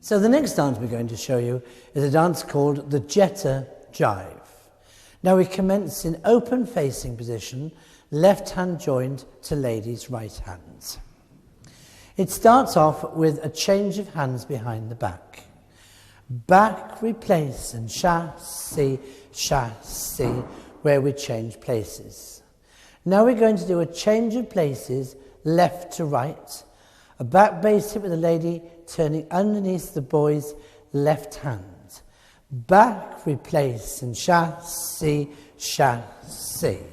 So the next dance we're going to show you is a dance called the Jetta Jive. Now we commence in open facing position, left hand joined to lady's right hand. It starts off with a change of hands behind the back. Back, replace, and chassé, chassé, where we change places. Now we're going to do a change of places, left to right, a back basic with the lady turning underneath the boy's left hand. Back, replace, and chassé, chassé.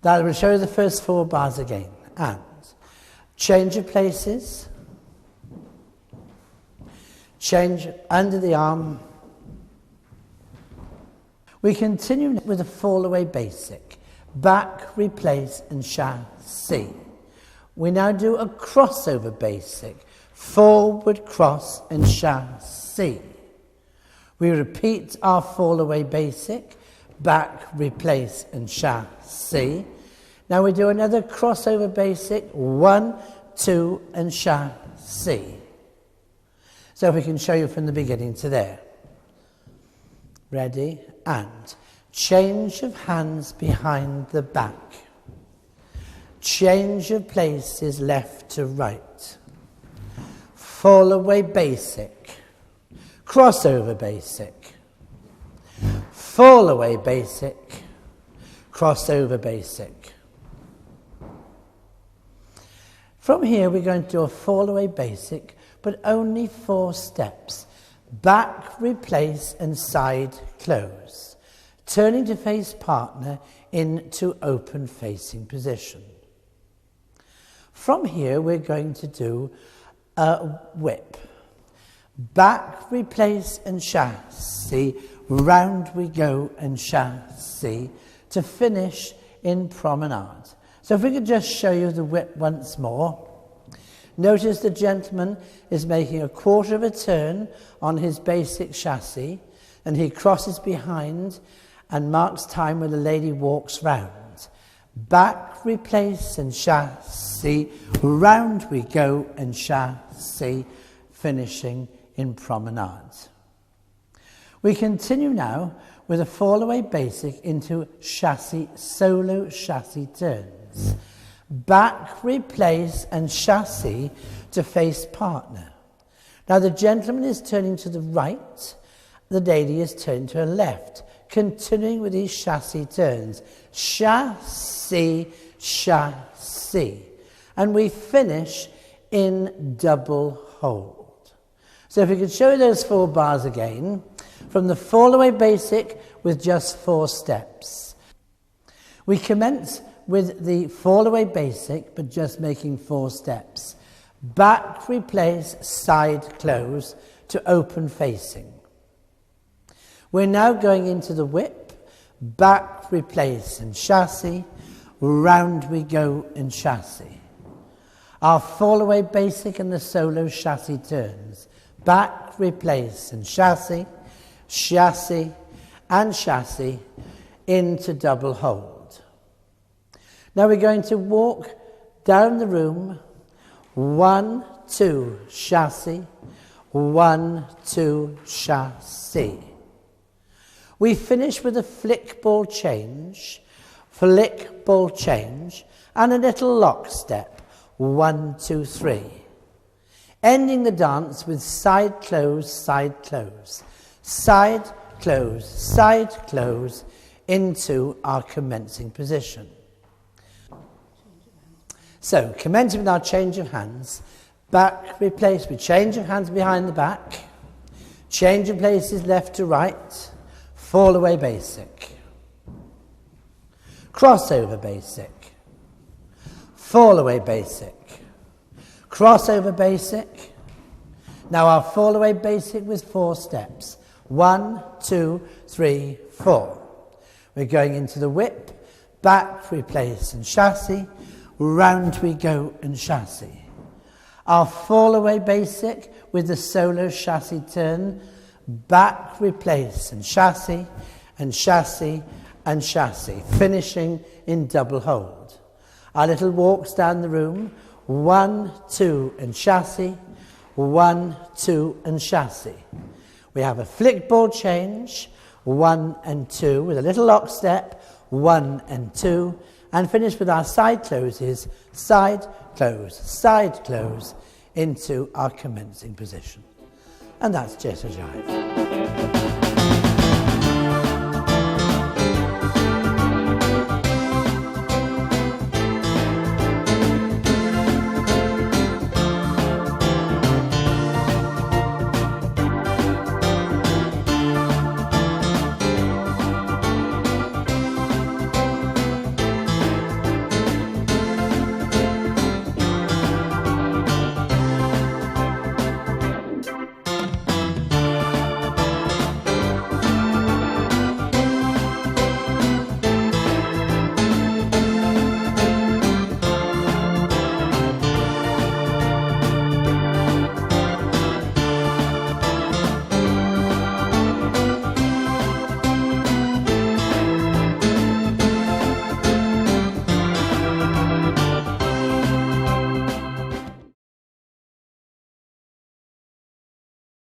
That will show you the first 4 bars again. And change of places, change under the arm. We continue with a fall away basic. Back, replace, and chassé. We now do a crossover basic. Forward, cross, and chassé. We repeat our fall away basic. Back, replace, and chassé. Now we do another crossover basic. 1, 2, and chassé. So we can show you from the beginning to there. Ready? And change of hands behind the back. Change of places left to right. Fall away basic. Crossover basic. Fall away basic. Crossover basic. From here we're going to do a fall away basic, but only 4 steps. Back, replace, and side close. Turning to face partner into open facing position. From here we're going to do a whip. Back, replace, and chassé. Round we go and chassé to finish in promenade. So if we could just show you the whip once more. Notice the gentleman is making a quarter of a turn on his basic chassé, and he crosses behind and marks time when the lady walks round. Back, replace, and chassé. Round we go and chassé, finishing in promenade. We continue now with a fall away basic into chassé, solo chassé turns. Back, replace, and chassé to face partner. Now the gentleman is turning to the right, the lady is turning to her left, continuing with these chassé turns. Chassé, chassé. And we finish in double hold. So if we could show you those 4 bars again, from the fall away basic with just 4 steps. We commence with the fall away basic, but just making 4 steps. Back, replace, side close to open facing. We're now going into the whip. Back, replace, and chassé. Round we go and chassé. Our fall away basic and the solo chassé turns. Back, replace, and chassé. Chassé and chassé into double hold. Now we're going to walk down the room. 1, 2, chassé. 1, 2, chassé. We finish with a flick ball change, and a little lock step. 1, 2, 3. Ending the dance with side close, side close. Side close into our commencing position. So, commencing with our change of hands. Back, replace with change of hands behind the back. Change of places left to right. Fall away basic. Crossover basic. Fall away basic. Crossover basic. Now our fall away basic with 4 steps. 1, 2, 3, 4. We're going into the whip. Back, replace, and chassé. Round we go and chassé. Our fall away basic with the solo chassé turn. Back, replace, and chassé, and chassé, and chassé. Finishing in double hold. Our little walks down the room. 1, 2, and chassé. 1, 2 and chassis. We have a flick ball change, 1 and 2 with a little lock step, 1 and 2, and finish with our side closes, side close, into our commencing position. And that's Jetta Jive.